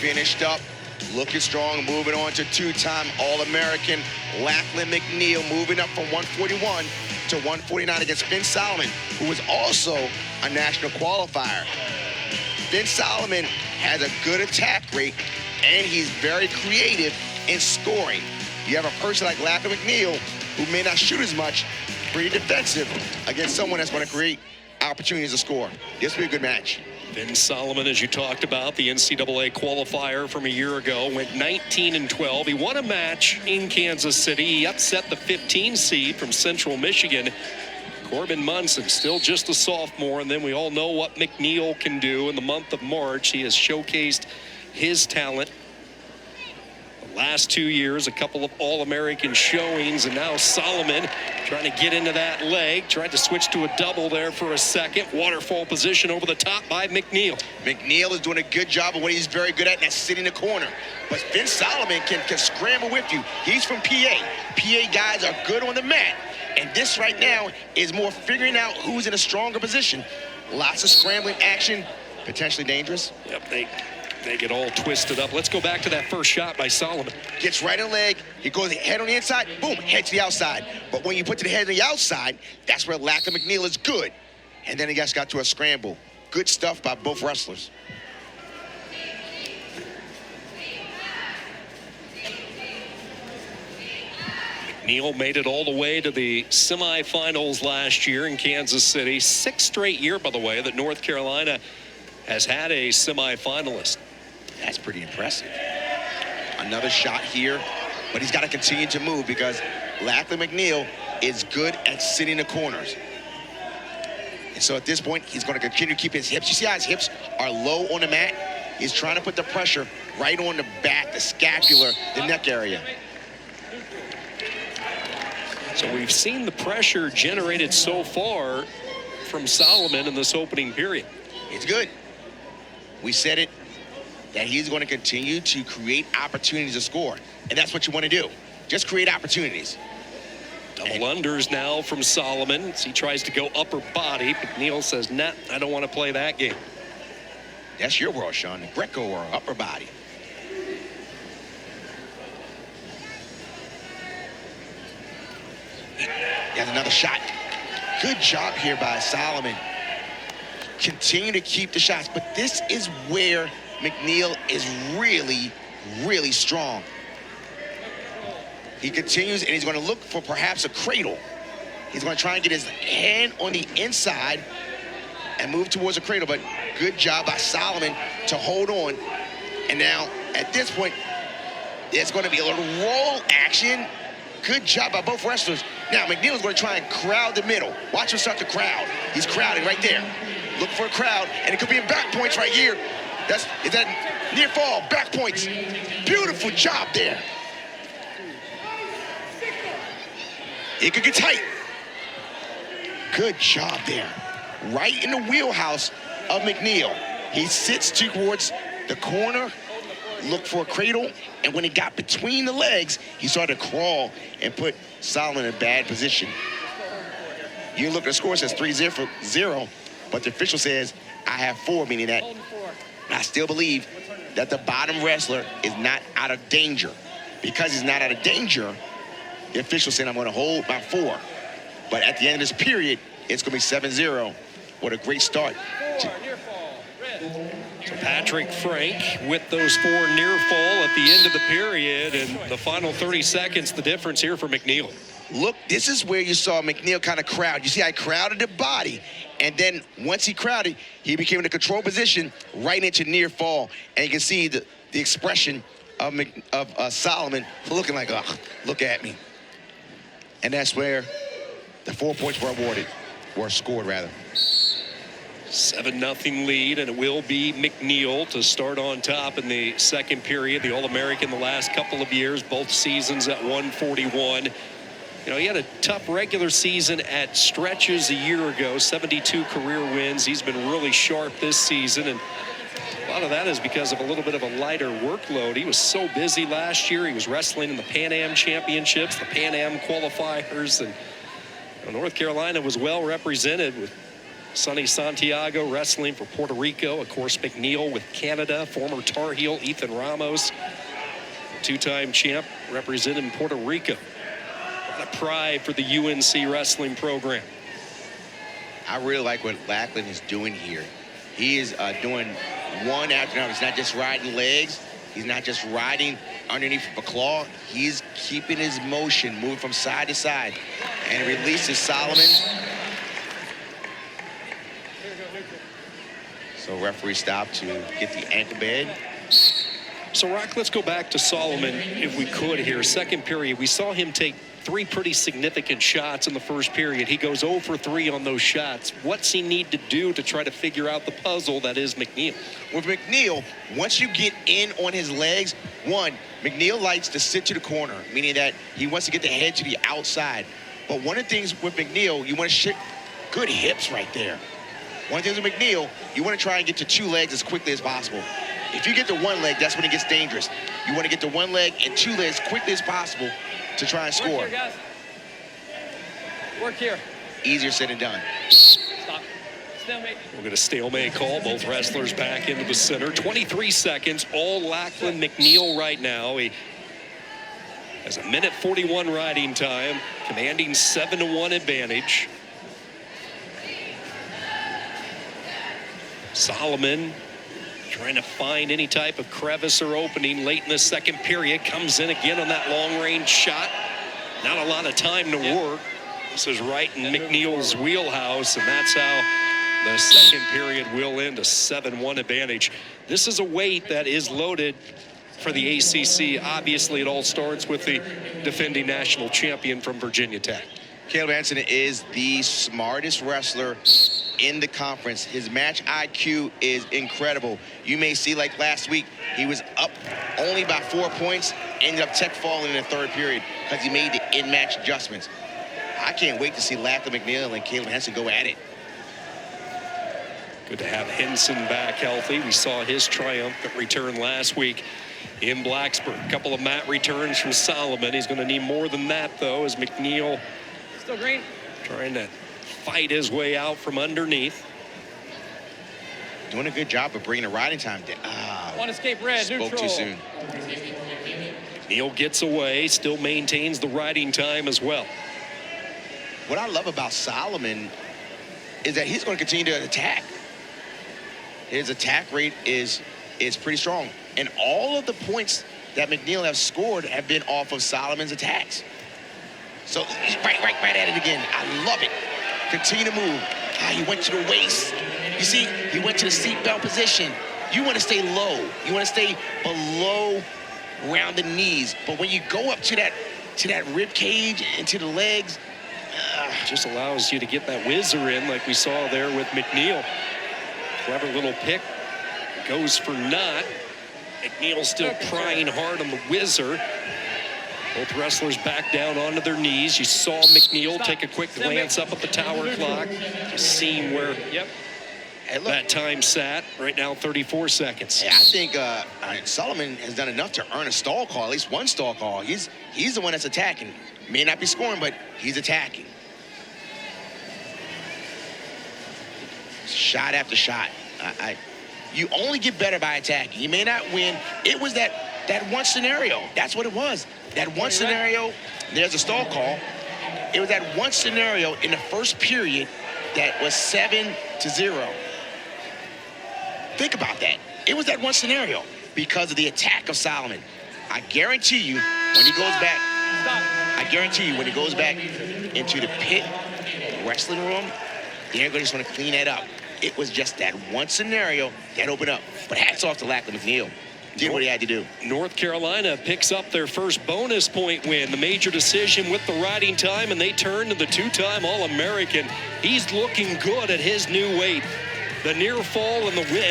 finished up, looking strong, moving on to two-time All-American Lachlan McNeil, moving up from 141 to 149 against Ben Solomon, who was also a national qualifier. Ben Solomon has a good attack rate, and he's very creative in scoring. You have a person like Lachlan McNeil, who may not shoot as much, pretty defensive against someone that's going to create opportunities to score. This will be a good match. Ben Solomon, as you talked about, the NCAA qualifier from a year ago, went 19-12. He won a match in Kansas City. He upset the 15 seed from Central Michigan. Corbin Munson, still just a sophomore, and then we all know what McNeil can do in the month of March. He has showcased his talent. The last 2 years, a couple of All-American showings, and now Solomon trying to get into that leg. Tried to switch to a double there for a second. Waterfall position over the top by McNeil. McNeil is doing a good job of what he's very good at, and that's sitting in the corner. But Ben Solomon can scramble with you. He's from PA. PA guys are good on the mat. And this right now is more figuring out who's in a stronger position. Lots of scrambling action, potentially dangerous. Yep, they get all twisted up. Let's go back to that first shot by Solomon. Gets right in the leg. He goes head on the inside. Boom, head to the outside. But when you put to the head on the outside, that's where Lachlan McNeil is good. And then he just got to a scramble. Good stuff by both wrestlers. McNeil made it all the way to the semifinals last year in Kansas City. 6th straight year, by the way, that North Carolina has had a semifinalist. That's pretty impressive. Another shot here, but he's got to continue to move because Lachlan McNeil is good at sitting the corners. And so at this point, he's going to continue to keep his hips. You see how his hips are low on the mat? He's trying to put the pressure right on the back, the scapular, the neck area. So we've seen the pressure generated so far from Solomon in this opening period. It's good. We said it, that he's going to continue to create opportunities to score. And that's what you want to do. Just create opportunities. Double unders now from Solomon as he tries to go upper body. McNeil says, nah, I don't want to play that game. That's your world, Sean. The Greco world, upper body. There's another shot. Good job here by Solomon. Continue to keep the shots, but this is where McNeil is really, really strong. He continues, and he's going to look for perhaps a cradle. He's going to try and get his hand on the inside and move towards a cradle, but good job by Solomon to hold on. And now, at this point, there's going to be a little roll action. Good job by both wrestlers. Now, McNeil is going to try and crowd the middle. Watch him start to crowd. He's crowding right there. Look for a crowd, and it could be in back points right here. Is that near fall, back points. Beautiful job there. It could get tight. Good job there. Right in the wheelhouse of McNeil. He sits towards the corner, look for a cradle, and when he got between the legs, he started to crawl and put Solomon in a bad position. You look at the score, it says 3-0, but the official says, I have 4, meaning that I still believe that the bottom wrestler is not out of danger. Because he's not out of danger, the official said, I'm going to hold my 4. But at the end of this period, it's going to be 7-0. What a great start. So Patrick Frank with those 4 near fall at the end of the period, and the final 30 seconds, the difference here for McNeil. Look, this is where you saw McNeil kind of crowd. You see how he crowded the body, and then once he crowded, he became in a control position right into near fall. And you can see the expression of Solomon looking like, ugh, look at me. And that's where the 4 points were awarded, or scored rather. 7-0 lead, and it will be McNeil to start on top in the second period. The All-American the last couple of years, both seasons at 141. You know, he had a tough regular season at stretches a year ago, 72 career wins. He's been really sharp this season, and a lot of that is because of a little bit of a lighter workload. He was so busy last year. He was wrestling in the Pan Am Championships, the Pan Am qualifiers, and North Carolina was well represented with Sonny Santiago wrestling for Puerto Rico. Of course, McNeil with Canada. Former Tar Heel Ethan Ramos, two-time champ representing Puerto Rico. A lot of pride for the UNC wrestling program. I really like what Lachlan is doing here. He is doing one after another. He's not just riding legs. He's not just riding underneath of a claw. He's keeping his motion, moving from side to side. And releases Solomon. So referee stopped to get the ankle bed. So, Rock, let's go back to Solomon, if we could here. Second period, we saw him take 3 pretty significant shots in the first period. He goes 0 for 3 on those shots. What's he need to do to try to figure out the puzzle that is McNeil? With McNeil, once you get in on his legs, one, McNeil likes to sit to the corner, meaning that he wants to get the head to the outside. But one of the things with McNeil, you want to shift good hips right there. One of the things with McNeil, you want to try and get to 2 legs as quickly as possible. If you get to 1 leg, that's when it gets dangerous. You want to get to 1 leg and 2 legs as quickly as possible to try and score. Work here, guys. Work here. Easier said than done. Stop. Stalemate. We'll get a stalemate call. Both wrestlers back into the center. 23 seconds, all Lachlan McNeil right now. He has a 1:41 riding time, commanding 7-1 advantage. Solomon trying to find any type of crevice or opening late in the second period. Comes in again on that long-range shot. Not a lot of time to work. This is right in McNeil's wheelhouse, and that's how the second period will end, a 7-1 advantage. This is a weight that is loaded for the ACC. Obviously, it all starts with the defending national champion from Virginia Tech. Caleb Hansen is the smartest wrestler in the conference. His match IQ is incredible. You may see, like last week, he was up only by 4 points, ended up tech falling in the third period because he made the in-match adjustments. I can't wait to see Lachlan McNeil and Caleb Hansen go at it. Good to have Henson back healthy. We saw his triumphant return last week in Blacksburg. A couple of mat returns from Solomon. He's going to need more than that, though, as McNeil Still green. trying to fight his way out from underneath. Doing a good job of bringing the riding time down. One escape red. Spoke Neutral. too soon. Neil gets away, still maintains the riding time as well. What I love about Solomon is that he's going to continue to attack. His attack rate is pretty strong. And all of the points that McNeil has scored have been off of Solomon's attacks. So he's right at it again. I love it. Continue to move. He went to the waist. You see, he went to the seatbelt position. You want to stay low. You want to stay below around the knees. But when you go up to that rib cage and to the legs, just allows you to get that whizzer in like we saw there with McNeil. Clever little pick. Goes for naught. McNeil still prying hard on the whizzer. Both wrestlers back down onto their knees. You saw McNeil take a quick glance up at the tower clock, just seeing where that time sat. Right now, 34 seconds. Yeah, I think Solomon has done enough to earn a stall call, at least one stall call. He's the one that's attacking. May not be scoring, but he's attacking. Shot after shot. You only get better by attacking. You may not win. It was that one scenario. That's what it was. That one scenario, there's a stall call. It was that one scenario in the first period that was 7-0. Think about that. It was that one scenario because of the attack of Solomon. I guarantee you, when he goes back, into the Pitt wrestling room, they're just going to clean that up. It was just that one scenario that opened up. But hats off to Lachlan McNeil. Did what he had to do. North Carolina picks up their first bonus point win, the major decision with the riding time, and they turn to the two-time All-American. He's looking good at his new weight. The near fall and the win.